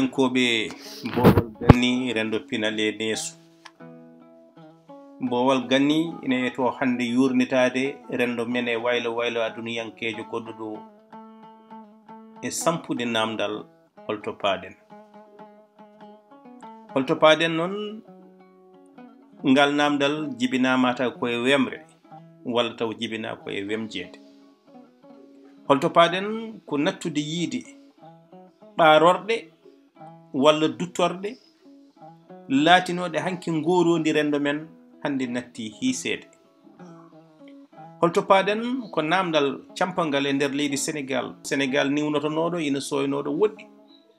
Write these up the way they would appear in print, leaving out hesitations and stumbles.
Yankoɓe Bowal Ganni rendo pinale neesu. Bowal Ganni ine to hande yurnitade rendo men e waylo waylo aduniyankejo goɗɗo ɗo e sampude namdal holto paaden. Holto paaden noon ngal namdal jibinamata koye wemre walla taw jibina koye wemjede. Holto paaden ko nattude yiide ɓarorɗe walla duttorɗe laatinoɗe hanki ngorodi rendo men hande natti hiisede. Holto paaden ko namdal campangal e nder leydi Sénégal niwnotonoɗo ina soynoɗo woɗɗi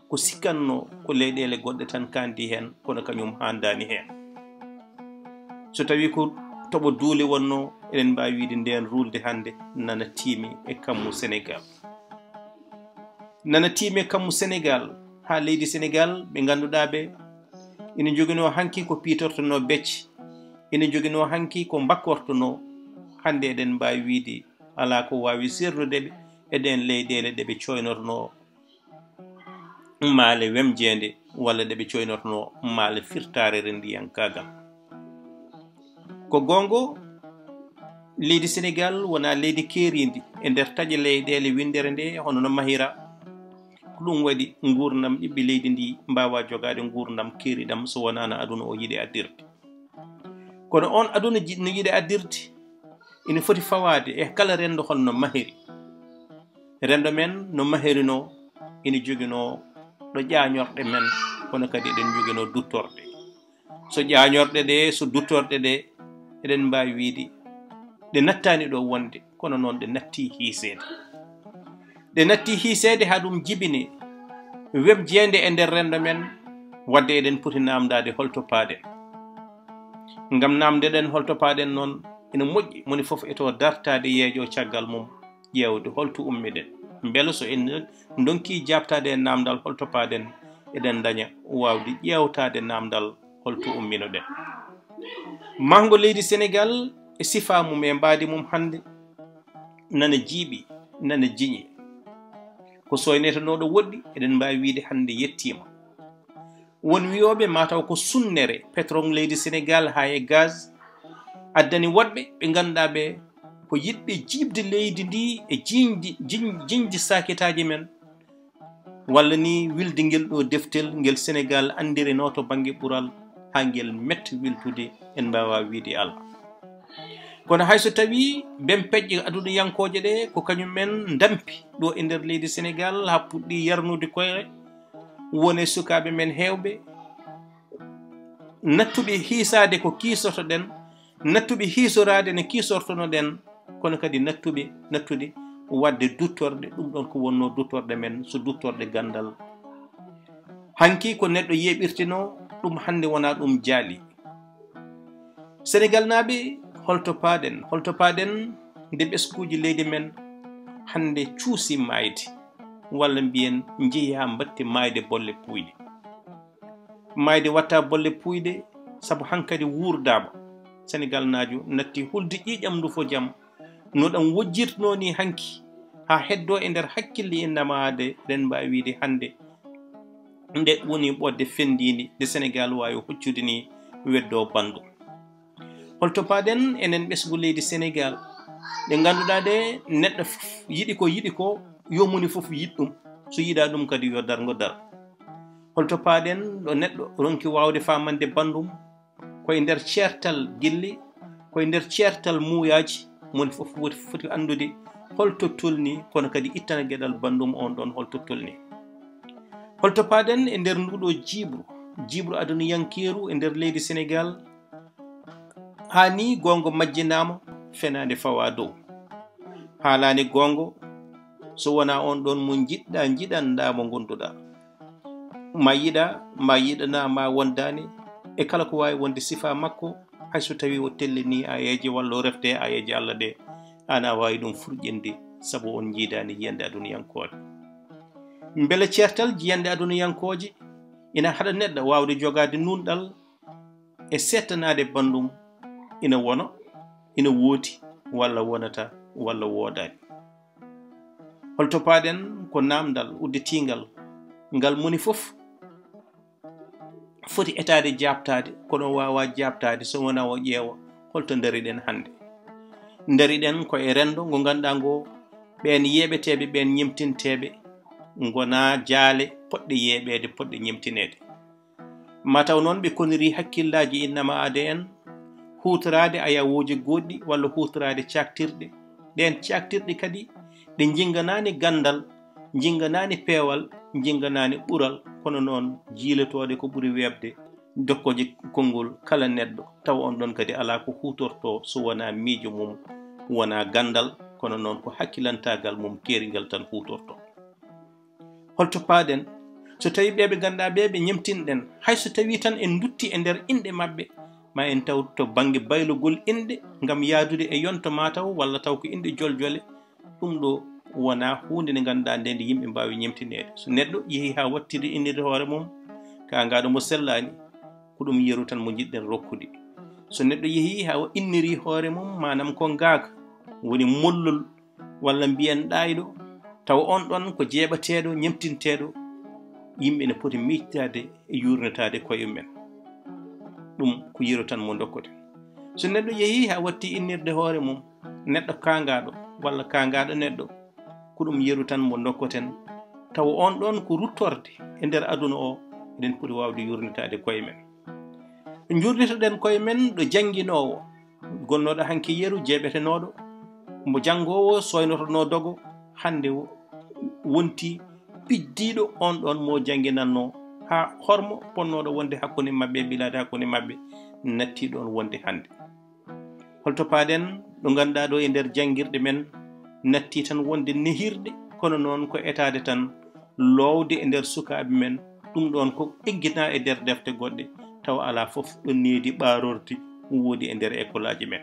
ko sikkanno ko leyɗele goɗɗe tan kandi hen kono kañum handani hen. So tawi ko toɓo duule wonno eɗen mbawi wiide nden rulde hande nana tiimi e kammu Sénégal. Nana tiimi e kammu Sénégal ha leydi Sénégal ɓe ganduɗa ɓe ina jogino hanki ko pitortono becce, ina jogino hanki ko bakkortono. Hande eɗen mbawi wiide ala ko wawi sernudeɓe eɗen leyɗele ɗeɓe coynotono maale wemjede walla ɗeɓe coynotono maale firtare rendiyankagal. Ko gongo leydi Sénégal wona leydi keeridi e nder taƴe leyɗele windere nde hono no mahira. Ko ɗum waɗi gurdam ɓiɓɓe leydi ndi mbawa jogade gurdam keeriɗam so wonano aduna o yiiɗe addirde. Kono on aduna no yiiɗe addirde ina foti fawade e kala rendo holno mahiri. Rendo men no mahirino ina jogino ɗo ƴañorɗe men kono kadi eɗen jogino duttorɗe. So ƴañorɗe ɗe so duttorɗe ɗe eɗen mbawi wiide ɗe nattani ɗo wonde kono noon ɗe natti hiisede. Ɗe natti hiisede ha ɗum jibini webjede e nder rendo men wadde eɗen poti namdade holto paaden. Ngam namdeɗen holto paaden noon ina moƴƴi moni foof eto dartade yeeƴo caggal mum ƴewde holto ummiɗen beele so en donki jabtade e namdal holto paaden eɗen daña wawde ƴewtade namdal holto umminoɗen. Mango leydi Sénégal e sifa mum e mbadi mum hande nana jiiɓi nana jiñi ko soynetenoɗo woɗɗi eɗen mbawi wiide hande yettima. Won wiyoɓe mataw ko sunnere pétrole leydi Sénégal ha e gaz addani woɗɓe ɓe ganduɗa ɓe ko yiɗɓe jiibde leydi ndi e jiñde saketaji men walla ni wilde ngel ɗo deftel ngel Sénégal andirino to banggue ɓuural ha ngel metta wiltude en mbawa wiide Allah. Kono hayso tawi ben peƴƴe aduniyankoje ɗe ko kañum men dampi ɗo e nder leydi Sénégal ha puɗɗi yarnude koyre wone sukaɓe men hewɓe nattuɓe hiisade ko kiisotoɗen, nattuɓe hiisorade ne kiisortono ɗen, kono kadi nattude wadde duttorɗe. Ɗum ɗon ko wonno duttorɗe men so duttorɗe gandal. Hanki ko neɗɗo yeɓirtino ɗum hande wona ɗum jaali. Sénégal naaɓe holto paaden nde ɓeskuji leydi men hande cuusi mayde walla mbiyen jeeya mbatte mayde bolle puyɗe. Mayde watta bolle puyɗe saabu hankkadi wurdama. Sénégal najo natti hulde ƴiƴam ndu fo jaam no ɗam wojjirtino ni hanki ha heddo e nder hakkille innamade eɗen mbawi wiide hande nde woni ɓodde fendidi nde Sénégal wawi huccude ni weddo bandum. Holto paaden enen ɓesgu leydi Sénégal ɗe ganduɗa ɗe neɗɗo yiɗi ko yomuni foof yiɗ ɗum, so yiɗa ɗum kadi yo dargo dar. Holto paaden ɗo neɗɗo ronki wawde famande bandum koye nder ceertal gille, koye nder ceertal muuyaji moni foof foti andude holto tolni kono kadi ittana gueɗal bandum on ɗon holto tolni. Holto paaden e nder nduɗo jibru aduniyankeru e nder leydi Sénégal hani gongo majjinama fenade fawa dow. Haalani gongo so wona on ɗon mo jiɗɗa jiɗanɗa mo gonduɗa, ma yiɗa ma yiɗana ma wondani e kala ko wawi wonde sifa makko. Hayso tawi o tellini ayeje walla o refte ayeje Allah ɗe ana wawi ɗum furƴinde saabu on jiidani yiyande aduniyankoje. Beele ceertal jiyande aduniyankoje ina haɗa neɗɗo wawde jogade nunɗal e settanade bandum ina wona ina wooti walla wonata walla woodani. Holto paaden ko namdal udditingal ngal moni fof foti etade jabtade kono wawa jabtade so wona o ƴeewa holto dariɗen hannde. Dariɗen koye rendo ngo ganduɗa ngo ɓen yeɓeteɓe ɓen ñemtinteɓe gona jaale poɗɗe yeɓede poɗɗe ñemtinede. mataw noon ɓe koniri hakkillaji innama ade en hutorade ayawoji goɗɗi walla hutorade caktirɗe. ɗen caktirɗe kadi ɗe jinganani gandal, jinganani peewal, jinganani ɓural, kono noon jiilotode ko ɓuri webde dokkoje konngol kala neɗɗo taw on ɗon kadi ala ko hutorto so wona miijo mum, wona gandal, kono noon ko hakkilantagal mum kerigal tan hutorto. holto paaɗen so tawi ɓeɓe ganduɗa ɓeɓe ñemtinɗen hayso tawi tan en dutti e nder inɗe mabɓe ma en taw to banggue baylugol inɗe gam yaadude e yonto mataw walla taw ko inɗe joljole, ɗum ɗo wona hunde nde ganduɗa nde nde yimɓe mbawi ñemtinede. so neɗɗo yeehi ha wattide innirde hoore mum ka ngaɗo mo sellani ko ɗum yeru tan mo jiɗɗen rokkude. so neɗɗo yeehi ha inniri hoore mum manam ko gaaka woni mollol walla mbiyen ɗayɗo, taw on ɗon ko jeeɓateɗo ñemtinteɗo, yimɓe ne poti miccitade e yurnetade koye men. ɗum ko yiru tan mo dokkote. so neɗɗo yeehi ha watti innirde hoore mum neɗɗo kangaɗo walla kangaɗo neɗɗo, ko ɗum yeru tan mo dokkoten, taw on ɗon ko ruttorde e nder aduna o eɗen poti wawde yurnitade koye men. jurnitoɗen koye men ɗo janguinowo gonnoɗo hanki yeru jeeɓetenoɗo mo jangowo soynotono dogo hande wonti piddiɗo on ɗon mo janguinanno ha hormo ponnoɗo wonde hakkude mabɓe bilade hakkude mabɓe natti ɗon wonde hande. holto paaɗen ɗo ganduɗa ɗo e nder janguirɗe men natti tan wonde nehirde, kono noon ko etade tan lowde e nder sukaɓe men, ɗum ɗon ko eggina e nder defte goɗɗe taw ala foof ɗo needi ɓarordi woodi e nder école aji men.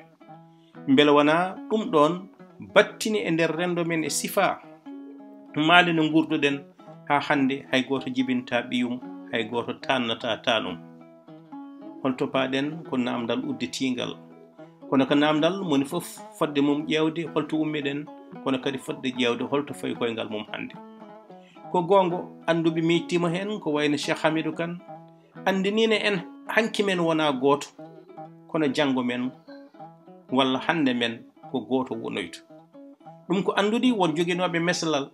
beele wona ɗum ɗon battini e nder rendo men e sifa maali no gurduɗen ha hande hay goto jibinta ɓiyum, hay goto tannata tanum. holto paaɗen ko namdal udditingal, kono ko namdal moni foof fodde mum ƴewde holto ummiɗen, kono kadi fodde ƴewde holto fayi koyngal mum hande. ko gongo anduɓe mictima hen ko wayno Cheikh Hamidou Kane andinino en hanki men wona goto, kono janggo men walla hande men ko goto wonoyto. ɗum ko andude won joguinoɓe meslal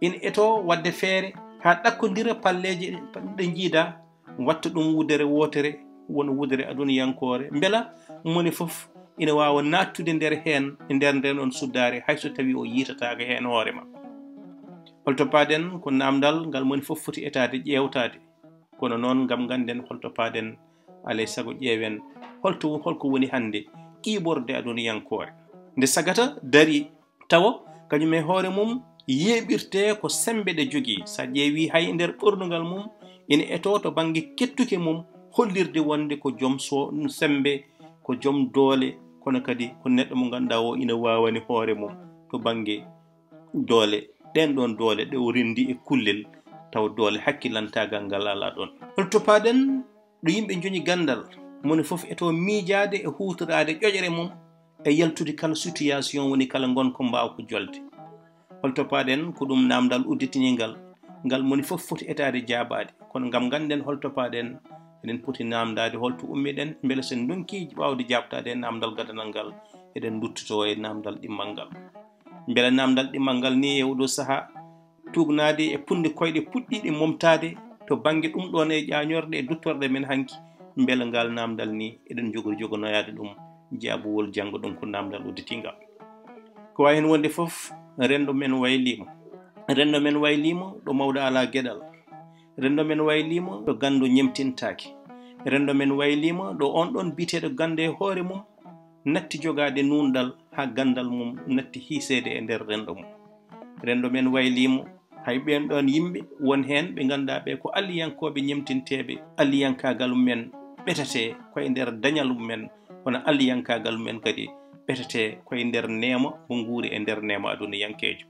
ina eto wadde feere ha ɗakkodira palleje ɗe jiida watta ɗum wudere wotere wona wudere aduniyankore, beela moni foof ina wawa nattude nder hen e nder nden on suddare hayso tawi o yitataka hen hoore makko. holto paaɗen ko namdal ngal moni foof foti etade ƴewtade, kono noon gam ganden holto paaɗen alay saago ƴeewen holko woni hande qiɓorde aduniyankore nde sagata dari tawa kañum e hoore mum yeɓirte ko sembe ɗe jogui. sa ƴeewi hay nder ɓornugal mum ina eto to banggue kettuke mum hollirde wonde ko joom sembe, ko joom doole, kono kadi ko neɗɗo mo ganduɗa o ina wawani hoore mum to banggue doole. ɗen ɗon doole ɗe o rendi e kullel taw doole hakkilantagal ngal ala ɗon. holto paaɗen ɗo yimɓe joni gandal moni foof eto miijade e hutorade ƴoƴere mum e yaltude kala situation woni kala gonko mbawko jolde. holto paaɗen ko ɗum namdal udditingal ngal moni foof foti etade jabade, kono gam ganden holto paaɗen eɗen poti namdade holto ummiɗen, beele sen donki wawde jabtade e namdal gadanal ngal eɗen duttoto e namdal ɗimmal ngal. beele namdal ɗimmal ngal ni e oɗo saaha tugnade e punde koyɗe puɗɗiɗe momtade to banggue ɗum ɗon e ƴañorde e duttorde men hanki, beele ngal namdal ni eɗen jogonoyade ɗum jaabuwol janggo ɗum ko namdal udditingal. ko wawi hen wonde foof rendo men waylima, rendo men waylima ɗo mawɗo ala gueɗal, rendo men waylima ɗo gandu ñemtintaki, rendo men waylima ɗo on ɗon biteɗo gande e hoore mum natti jogade nundal ha gandal mum natti hiisede e nder rendo mum. rendo men waylima hay ɓen ɗon yimɓe won hen ɓe ganduɗa ɓe ko alliyankoɓe ñemtinteɓe, alliyankagal mumen ɓetete koye nder dañal mumen, kono alliyankagal mumen kadi ɓetete koye nder neema mo guuri e nder neema aduniyankejo.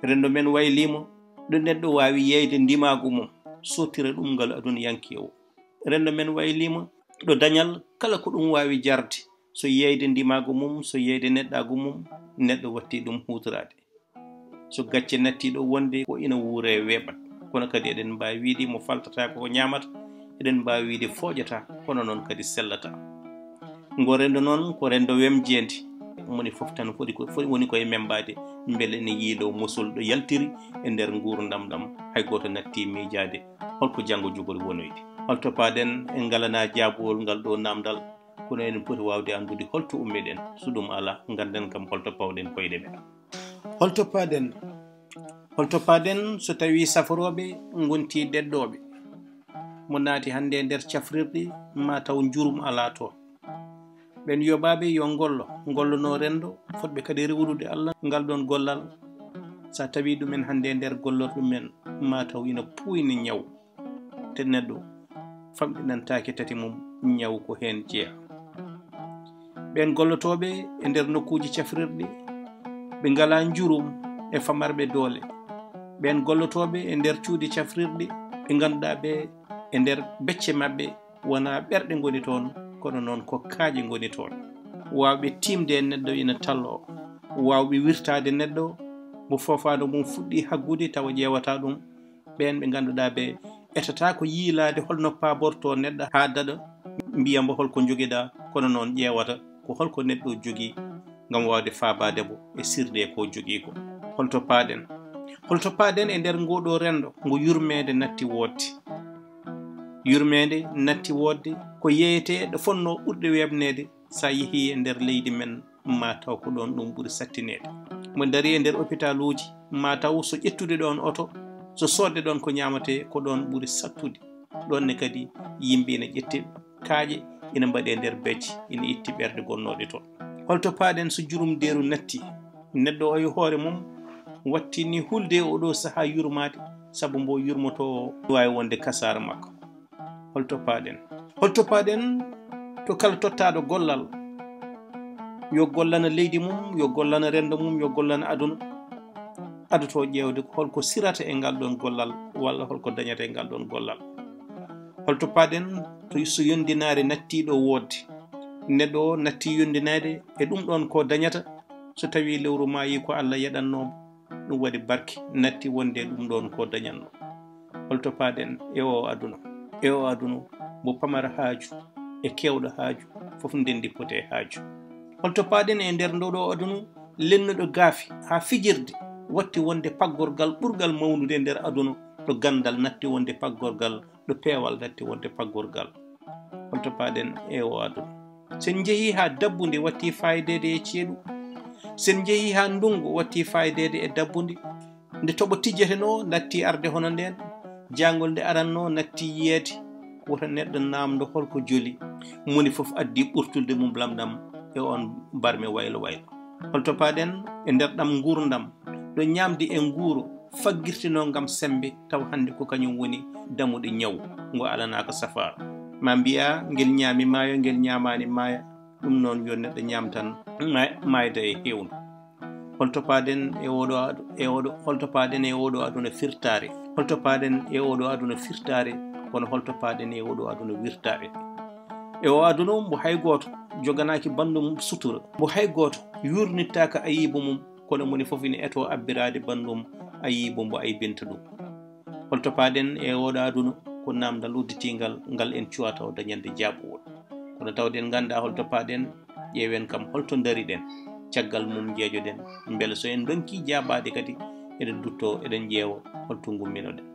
rendo men waylima ɗo neɗɗo wawi yeyde ndimagu mum sottira ɗum ngal aduniyankewo. rendo men waylima ɗo dañal kala ko ɗum wawi jarde so yeyde ndimagu mum, so yeyde neɗɗagu mum, neɗɗo watti ɗum hutorade. so gacce nattiɗo wonde ko ina wuure weɓat, kono kadi eɗen mbawi wiide mo faltata ko ñamata eɗen mbawi wiide fooƴata kono noon kadi sellata. Ngo rendo noon ko rendo wemjeende, moni fof tan woni koye membade beele ne yiilo musul ɗo yaltiri e nder gurdam ɗam, hay goto natti miijade holko janggo jogori wonoyde. Holto paɗen en ngalana jaabowol ngal ɗo namdal, kono en poti wawde andude holto ummiɗen. So ɗum ala ganden kam holto pawɗen koyɗe men. Holto paɗen so tawi saforoɓe gonti ɗeɗɗoɓe mo naati hande e nder cafrirɗi ma taw jurum ala toon, ɓen yoɓaɓe yo gollono rendo, fotɓe kadi rewrude Allah ngal ɗon gollal. sa tawi ɗumen hande e nder gollorɗum men ma taw ina puyni ñaw, te neɗɗo famɗinantaki tati mum ñaw ko hen jeeya. ɓen gollotoɓe e nder nokkuji cafrirɗi ɓe ngala jurum e famarɓe doole. ɓen gollotoɓe e nder cuuɗi cafrirɗi ɓe ganduɗa ɓe e nder becce mabɓe wona ɓerɗe goni toon, kono noon ko kaaƴe goni toon. wawɓe timde e neɗɗo ina tallo, wawɓe wirtade neɗɗo mo fofade mum fuɗɗi haggude tawa ƴewata ɗum. ɓen ɓe ganduɗa ɓe etata ko yiilade holno paborto neɗɗo ha daɗa mbiyamo holko joguiɗa, kono noon ƴewata ko holko neɗɗo jogui gam wawde fabade mo e sirde ko jogui ko. Holto paɗen e nder ngoɗo rendo ngo yurmede natti wodde. Yurmede natti wodde ko yeyete ɗo fonno ɓurɗe webnede. sa yeehi e nder leydi men ma taw ko ɗon ɗum ɓuuri sattinede. mo dari e nder hôpital uji ma taw so ƴettude ɗon oto, so sodde ɗon ko ñamate, ko ɗon ɓuuri sattude. ɗonne kadi yimɓe ina ƴetti kaaƴe ina mbaɗe nder becce, ina itti ɓerde gonnoɗe toon. Holto paɗen so jurum deru natti, neɗɗo o e hoore mum wattini hulde oɗo saaha yurmade, saabu mbo yurmoto wawi wonde kasara makko. Holto paɗen to kala tottaɗo gollal yo gollana leydi mum, yo gollana rendo mum, yo gollana aduna, adoto ƴewde holko sirata e ngal ɗon gollal walla holko dañata e ngal ɗon gollal. Holto paɗen to so yondinare nattiɗo wodde, neɗɗo o natti yondinade e ɗum ɗon ko dañata, so tawi lewru ma yi ko Allah yaɗannomo, ɗum waɗi barke natti wonde ɗum ɗon ko dañanno. Holto paɗen e o aduna mo pamara haaju e kewɗo haaju fof ndendi pote haaju. Holto paɗen e nder ndoɗo aduna lennuɗo gaafi ha fijirde watti wonde paggorgal ɓurgal mawnude nder aduna, ɗo gandal natti wonde paggorgal, ɗo peewal natti wonde paggorgal. Holto paɗen e o aduna sen jeehi ha dabbude watti fayidede e ceeɗu, sen jeehi ha ndungu watti fayidede e dabbude, nde toɓo tijjete no natti arde hono nden, jangol nde aranno natti yiyeede. woto neɗɗo namdo holko joli, moni fof addi ɓurtulde mum lamɗam e on barme waylo. Holto paɗen e nder ɗam gurdam ɗo ñamdi e nguuro faggirtino gam sembe, taw hande ko kañum woni damuɗe ñaw ngo alanaka safaro. ma mbiya ngel ñaami maayo, ngel ñamani maaya, ɗum noon yo neɗɗo ñam tan mayda e hewndu. Holto paɗen e oɗo aduna firtare. Holto paɗen e oɗo aduna firtare, kono holto paɗen e oɗo aduna wirtare. e o aduna mbo hay goto joganaki bandum sutura, mbo hay goto yurnittaka ayibo mum, kono moni fof ina eto abbirade bandum ayibo mbo aybinta ɗum. Holto paɗen e oɗo aduna ko namdal udditingal ngal en cuwata o dañande jaɓowol, kono tawden ganda holto paɗen ƴeewen kam holto dariɗen caggal mum jeejoɗen, beele so en donki jaabade kadi eɗen dutto eɗen ƴeewa holto gumminoɗen.